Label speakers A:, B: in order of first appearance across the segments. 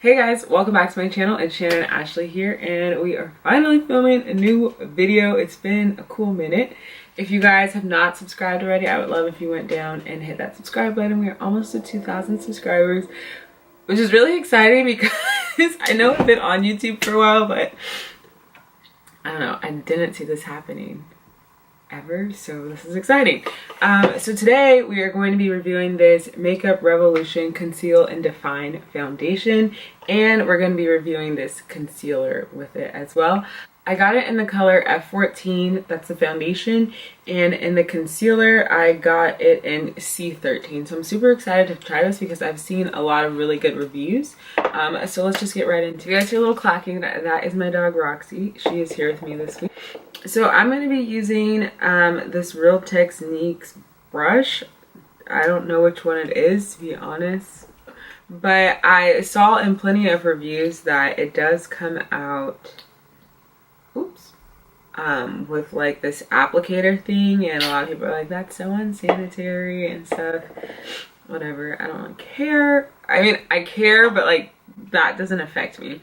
A: Hey guys, welcome back to my channel. It's Shannon and Ashley here, and we are finally filming a new video. It's been a cool minute. If you guys have not subscribed already, I would love if you went down and hit that subscribe button. We are almost at 2,000 subscribers, which is really exciting because I know I've been on YouTube for a while, but I don't know, I didn't see this happening ever, so this is exciting. So today we are going to be reviewing this Makeup Revolution Conceal and Define Foundation, and we're going to be reviewing this concealer with it as well. I got it in the color F14, that's the foundation, and in the concealer I got it in C15. So I'm super excited to try this because I've seen a lot of really good reviews. So let's just get right into it. You guys hear a little clacking, that is my dog Roxy. She is here with me this week. So I'm going to be using this Real Techniques brush. I don't know which one it is, to be honest, but I saw in plenty of reviews that it does come out with like this applicator thing, and a lot of people are like, that's so unsanitary and stuff. Whatever, I don't really care. I mean, I care, but like that doesn't affect me.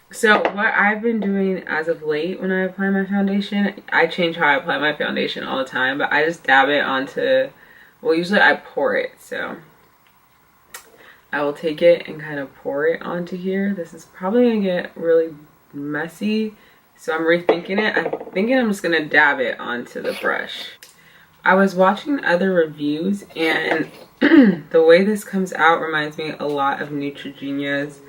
A: So what I've been doing as of late when I apply my foundation, I change how I apply my foundation all the time, but I just dab it onto, well, usually I pour it. So I will take it and kind of pour it onto here. This is probably gonna get really messy, so I'm rethinking it. I'm thinking I'm just gonna dab it onto the brush. I was watching other reviews, and the way this comes out reminds me a lot of Neutrogena's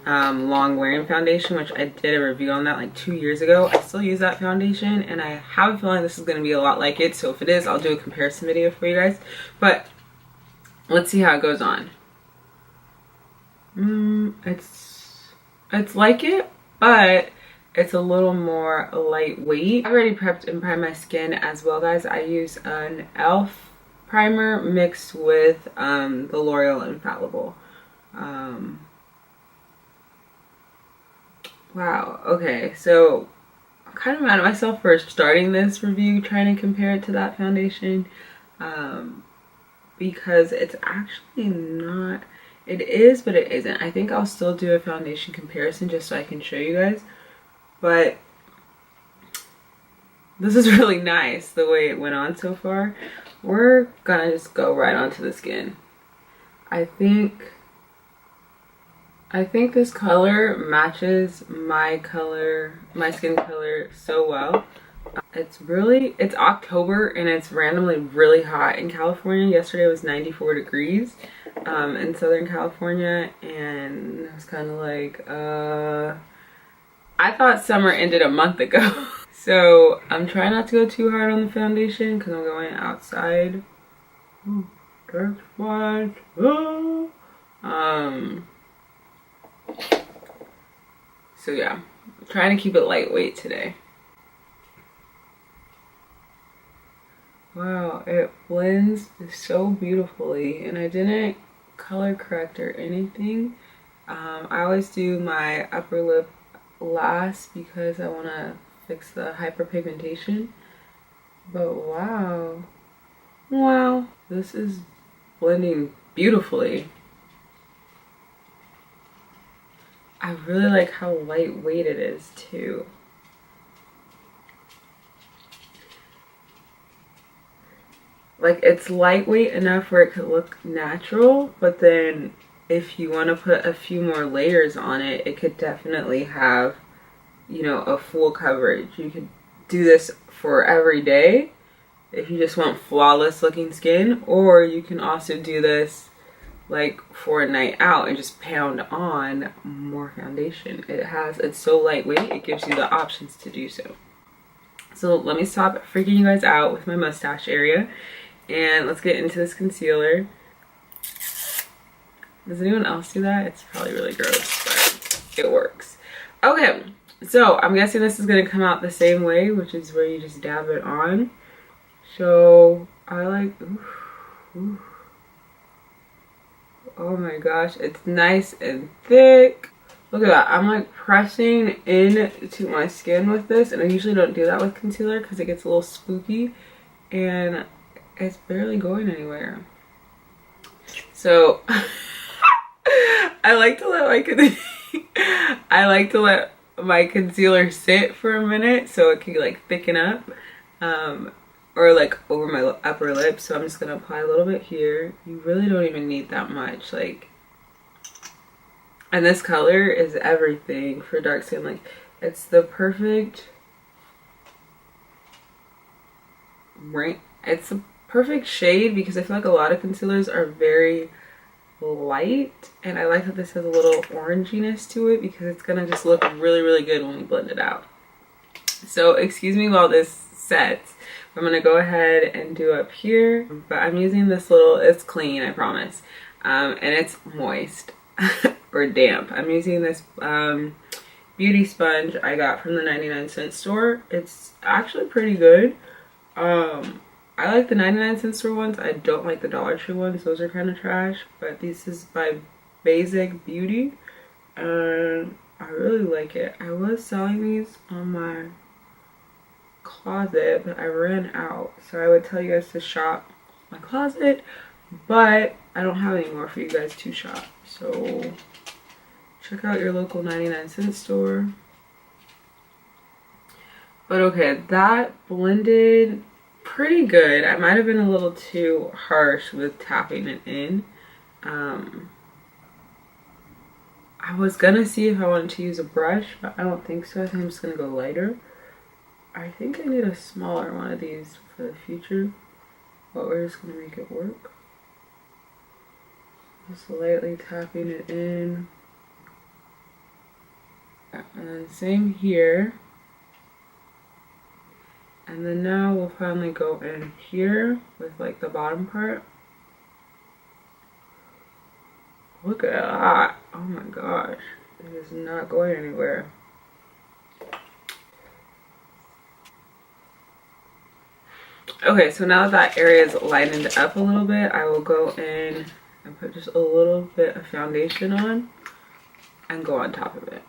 A: long wearing foundation, which I did a review on that like 2 years ago. I still use that foundation, and I have a feeling this is going to be a lot like it. So if it is, I'll do a comparison video for you guys, but let's see how it goes on. It's like it, but it's a little more lightweight. I already prepped and primed my skin as well, guys. I use an e.l.f. primer mixed with the L'Oreal Infallible. Wow, okay, so I'm kind of mad at myself for starting this review trying to compare it to that foundation, because it's actually not, it is, but it isn't. I think I'll still do a foundation comparison just so I can show you guys, but this is really nice the way it went on so far. We're gonna just go right onto the skin. I think this color matches my color, my skin color, so well. It's October and it's randomly really hot in California. Yesterday was 94 degrees in Southern California, and I was kind of like, I thought summer ended a month ago. So I'm trying not to go too hard on the foundation because I'm going outside. Ooh, dark spot. Oh. So yeah, I'm trying to keep it lightweight today. Wow, it blends so beautifully, and I didn't color correct or anything. I always do my upper lip last because I want to fix the hyperpigmentation. But wow, this is blending beautifully. I really like how lightweight it is too. Like, it's lightweight enough where it could look natural, but then if you want to put a few more layers on it, it could definitely have, you know, a full coverage. You could do this for every day if you just want flawless looking skin, or you can also do this like for a night out and just pound on more foundation. It's so lightweight, it gives you the options to do so. So let me stop freaking you guys out with my mustache area, and let's get into this concealer. Does anyone else do that? It's probably really gross, but it works. Okay, so I'm guessing this is gonna come out the same way, which is where you just dab it on. So I like, ooh. Oh my gosh, it's nice and thick. Look at that. I'm like pressing into my skin with this, and I usually don't do that with concealer because it gets a little spooky, and it's barely going anywhere. So I like to let my I like to let my concealer sit for a minute so it can like thicken up, or like over my upper lip. So I'm just gonna apply a little bit here. You really don't even need that much, like, and this color is everything for dark skin. Like, it's the perfect right, it's a perfect shade, because I feel like a lot of concealers are very light, and I like that this has a little oranginess to it, because it's gonna just look really, really good when we blend it out. So excuse me while this sets. I'm gonna go ahead and do up here, but I'm using this little, it's clean, I promise, and it's moist or damp. I'm using this beauty sponge I got from the 99-cent store. It's actually pretty good. I like the 99-cent store ones. I don't like the Dollar Tree ones. Those are kind of trash. But this is by Basic Beauty. And I really like it. I was selling these on my closet, but I ran out. So I would tell you guys to shop my closet. But I don't have any more for you guys to shop. So check out your local 99-cent store. But okay, that blended pretty good. I might have been a little too harsh with tapping it in. I was gonna see if I wanted to use a brush, but I don't think so. I think I'm just gonna go lighter. I think I need a smaller one of these for the future, but we're just gonna make it work. Just lightly tapping it in. And then same here. And then now we'll finally go in here with like the bottom part. Look at that. Oh my gosh. It is not going anywhere. Okay, so now that area is lightened up a little bit, I will go in and put just a little bit of foundation on and go on top of it.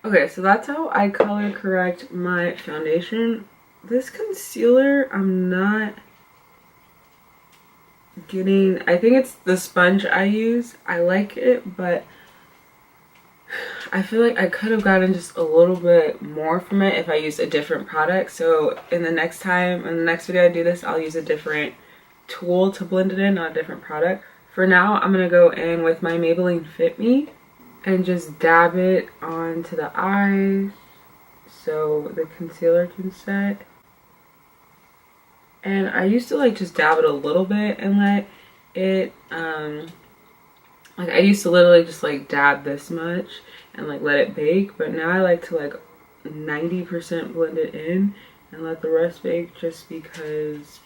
A: Okay, so that's how I color correct my foundation. This concealer, I'm not getting, I think it's the sponge I use. I like it, but I feel like I could have gotten just a little bit more from it if I used a different product. So in the next video I do this, I'll use a different tool to blend it in, not a different product. For now, I'm gonna go in with my Maybelline Fit Me and just dab it onto the eyes so the concealer can set. And I used to like just dab it a little bit and let it like I used to literally just like dab this much and like let it bake, but now I like to like 90% blend it in and let the rest bake, just because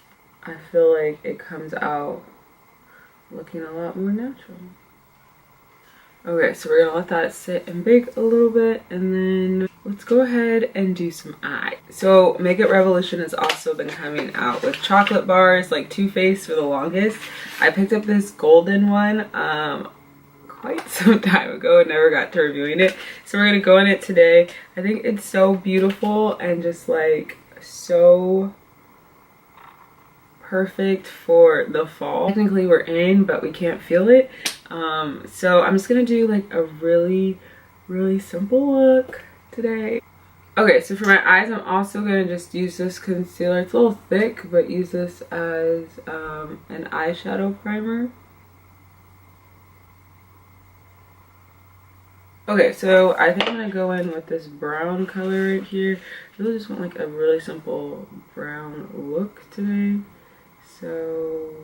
A: I feel like it comes out looking a lot more natural. Okay, so we're gonna let that sit and bake a little bit, and then let's go ahead and do some eye. So Makeup Revolution has also been coming out with chocolate bars, like Too Faced for the longest. I picked up this golden one quite some time ago and never got to reviewing it. So we're gonna go in it today. I think it's so beautiful and just like so perfect for the fall. Technically we're in, but we can't feel it. So I'm just gonna do like a really simple look today. Okay, so for my eyes, I'm also gonna just use this concealer. It's a little thick, but use this as an eyeshadow primer. Okay, so I think I'm gonna go in with this brown color right here. I really just want like a really simple brown look today. So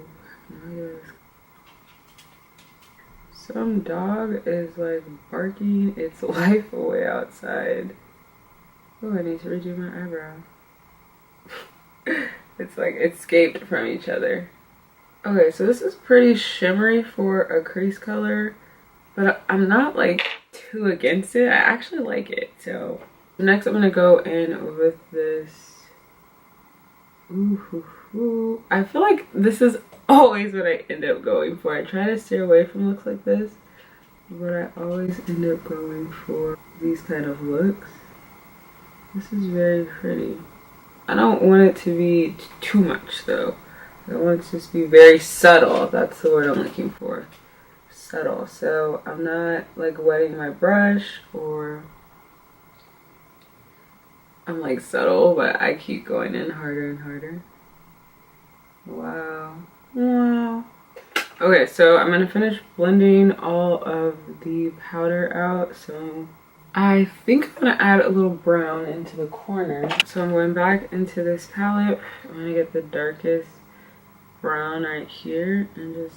A: some dog is like barking its life away outside. Oh, I need to redo my eyebrow. It's like escaped from each other. Okay, so this is pretty shimmery for a crease color, but I'm not like too against it. I actually like it. So next I'm gonna go in with this. Ooh. I feel like this is always what I end up going for. I try to steer away from looks like this, but I always end up going for these kind of looks. This is very pretty. I don't want it to be too much though. I want it to just be very subtle. That's the word I'm looking for. Subtle. So I'm not like wetting my brush, or I'm like subtle, but I keep going in harder and harder. Wow. Wow. Okay, so I'm gonna finish blending all of the powder out. So I think I'm gonna add a little brown into the corner. So I'm going back into this palette. I'm gonna get the darkest brown right here and just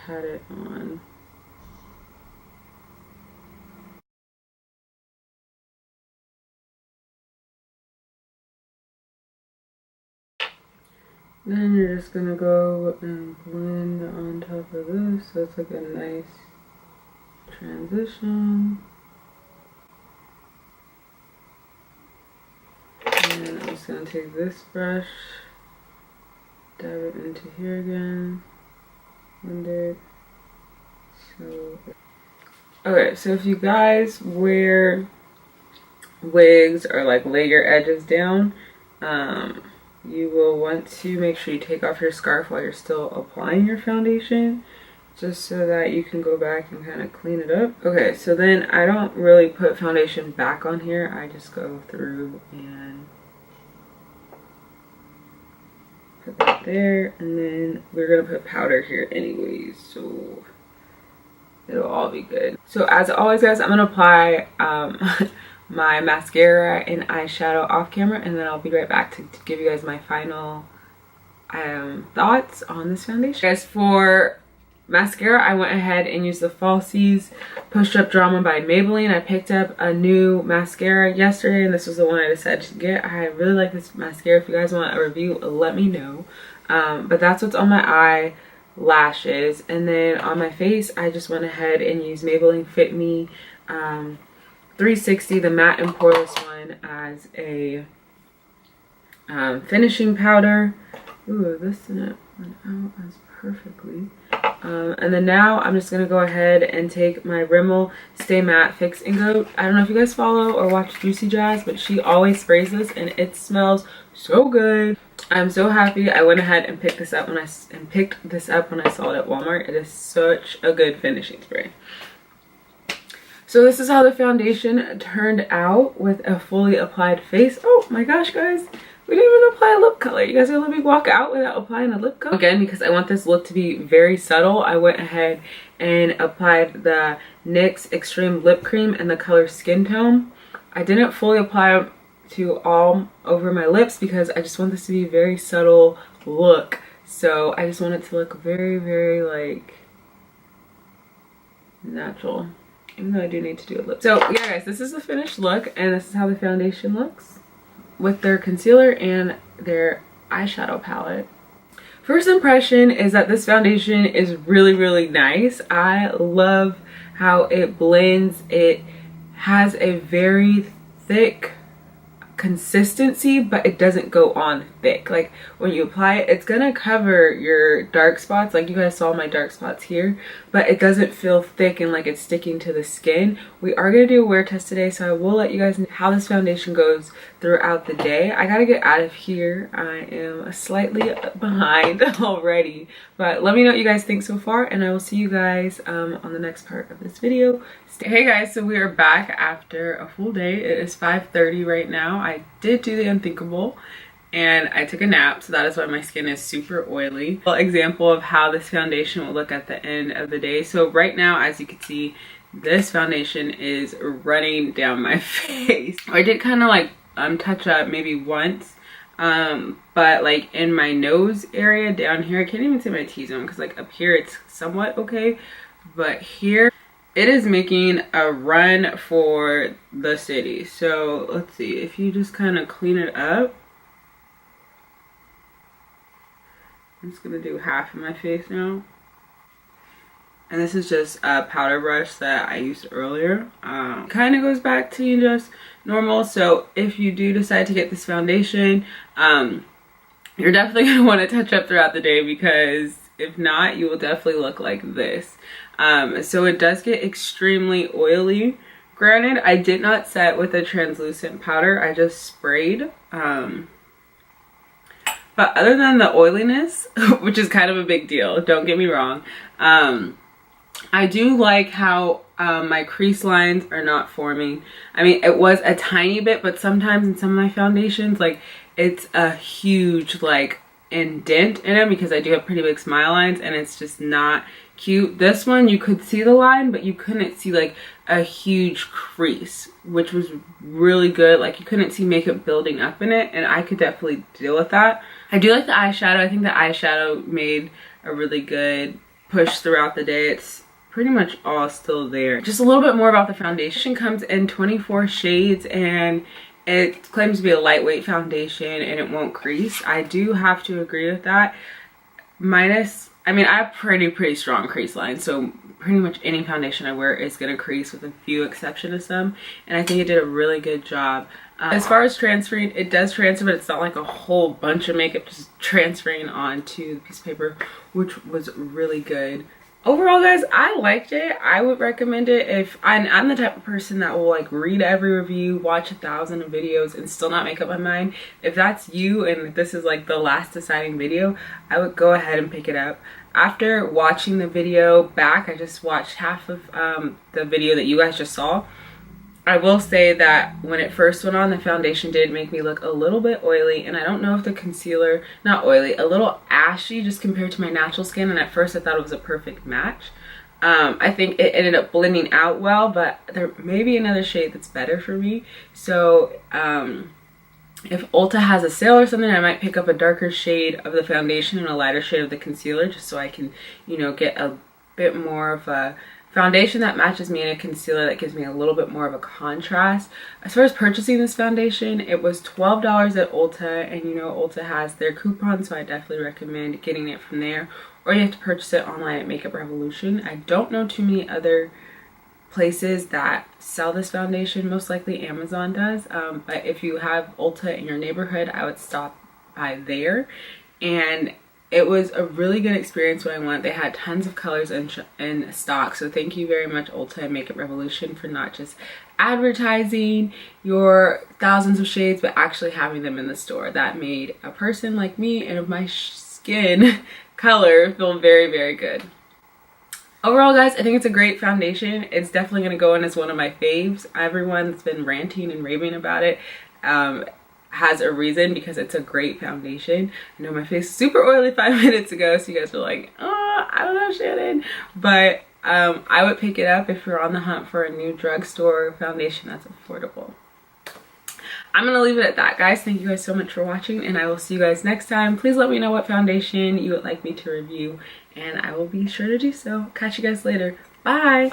A: pat it on. Then you're just gonna go and blend on top of this, so it's like a nice transition. And I'm just gonna take this brush, dab it into here again, blend it. So, okay, so if you guys wear wigs or like lay your edges down, you will want to make sure you take off your scarf while you're still applying your foundation, just so that you can go back and kind of clean it up. Okay, so then I don't really put foundation back on here. I just go through and put that there, and then we're gonna put powder here anyways, so it'll all be good. So as always, guys, I'm gonna apply my mascara and eyeshadow off camera, and then I'll be right back to give you guys my final thoughts on this foundation. Guys, for mascara, I went ahead and used the Falsies Push Up Drama by Maybelline. I picked up a new mascara yesterday, and this was the one I decided to get. I really like this mascara. If you guys want a review, let me know. But that's what's on my eyelashes. And then on my face, I just went ahead and used Maybelline Fit Me 360, the matte and poreless one, as a finishing powder. Ooh, this didn't run out as perfectly. And then now I'm just gonna go ahead and take my Rimmel Stay Matte Fix and Go. I don't know if you guys follow or watch Juicy Jazz, but she always sprays this and it smells so good. I'm so happy I went ahead and picked this up when I saw it at Walmart. It is such a good finishing spray. So this is how the foundation turned out with a fully applied face. Oh my gosh, guys. We didn't even apply a lip color. You guys gonna let me walk out without applying a lip color? Again, because I want this look to be very subtle, I went ahead and applied the NYX Extreme Lip Cream in the color Skin Tone. I didn't fully apply it to all over my lips because I just want this to be a very subtle look. So I just want it to look very, very like natural. Even though I do need to do a lip. So yeah, guys, this is the finished look, and this is how the foundation looks with their concealer and their eyeshadow palette. First impression is that this foundation is really, really nice. I love how it blends. It has a very thick consistency, but it doesn't go on thick. Like when you apply it, it's gonna cover your dark spots, like you guys saw my dark spots here, but it doesn't feel thick and like it's sticking to the skin. We are gonna do a wear test today, so I will let you guys know how this foundation goes throughout the day. I gotta get out of here. I am slightly behind already, but let me know what you guys think so far, and I will see you guys on the next part of this video. Hey guys, so we are back after a full day. It is 5:30 right now. I did do the unthinkable and I took a nap, so that is why my skin is super oily. Well, example of how this foundation will look at the end of the day. So right now, as you can see, this foundation is running down my face. I did kind of like touch up maybe once, but like in my nose area down here, I can't even see my T-zone because like up here it's somewhat okay, but here it is making a run for the city. So let's see, if you just kind of clean it up. I'm just gonna do half of my face now. And this is just a powder brush that I used earlier. Kind of goes back to just normal. So if you do decide to get this foundation, you're definitely gonna want to touch up throughout the day, because if not, you will definitely look like this. So it does get extremely oily. Granted, I did not set with a translucent powder. I just sprayed. But other than the oiliness, which is kind of a big deal, don't get me wrong, I do like how my crease lines are not forming. I mean, it was a tiny bit, but sometimes in some of my foundations, like, it's a huge, like, indent in them because I do have pretty big smile lines, and it's just not cute. This one, you could see the line, but you couldn't see, like, a huge crease, which was really good. Like, you couldn't see makeup building up in it, and I could definitely deal with that. I do like the eyeshadow. I think the eyeshadow made a really good push throughout the day. It's pretty much all still there. Just a little bit more about the foundation. Comes in 24 shades, and it claims to be a lightweight foundation and it won't crease. I do have to agree with that. Minus, I mean, I have pretty strong crease lines, so pretty much any foundation I wear is gonna crease with a few exceptions to some, and I think it did a really good job. As far as transferring, it does transfer, but it's not like a whole bunch of makeup just transferring onto the piece of paper, which was really good. Overall, guys, I liked it. I would recommend it. If I'm the type of person that will like read every review, watch 1,000 videos, and still not make up my mind. If that's you and this is like the last deciding video, I would go ahead and pick it up. After watching the video back, I just watched half of the video that you guys just saw. I will say that when it first went on, the foundation did make me look a little bit oily, and I don't know if the concealer, not oily, a little ashy just compared to my natural skin, and at first I thought it was a perfect match. I think it ended up blending out well, but there may be another shade that's better for me. So if Ulta has a sale or something, I might pick up a darker shade of the foundation and a lighter shade of the concealer, just so I can, you know, get a bit more of a foundation that matches me and a concealer that gives me a little bit more of a contrast. As far as purchasing this foundation, it was $12 at Ulta, and you know Ulta has their coupon, so I definitely recommend getting it from there, or you have to purchase it online at Makeup Revolution. I don't know too many other places that sell this foundation. Most likely Amazon does, but if you have Ulta in your neighborhood, I would stop by there. And it was a really good experience when I went. They had tons of colors in stock, so thank you very much Ulta and Makeup Revolution for not just advertising your thousands of shades, but actually having them in the store. That made a person like me and of my skin color feel very good. Overall, guys, I think it's a great foundation. It's definitely going to go in as one of my faves. Everyone that's been ranting and raving about it has a reason, because it's a great foundation. I know my face was super oily 5 minutes ago, so you guys were like, oh, I don't know, Shannon. But I would pick it up if you're on the hunt for a new drugstore foundation that's affordable. I'm gonna leave it at that, guys. Thank you guys so much for watching, and I will see you guys next time. Please let me know what foundation you would like me to review, and I will be sure to do so. Catch you guys later. Bye.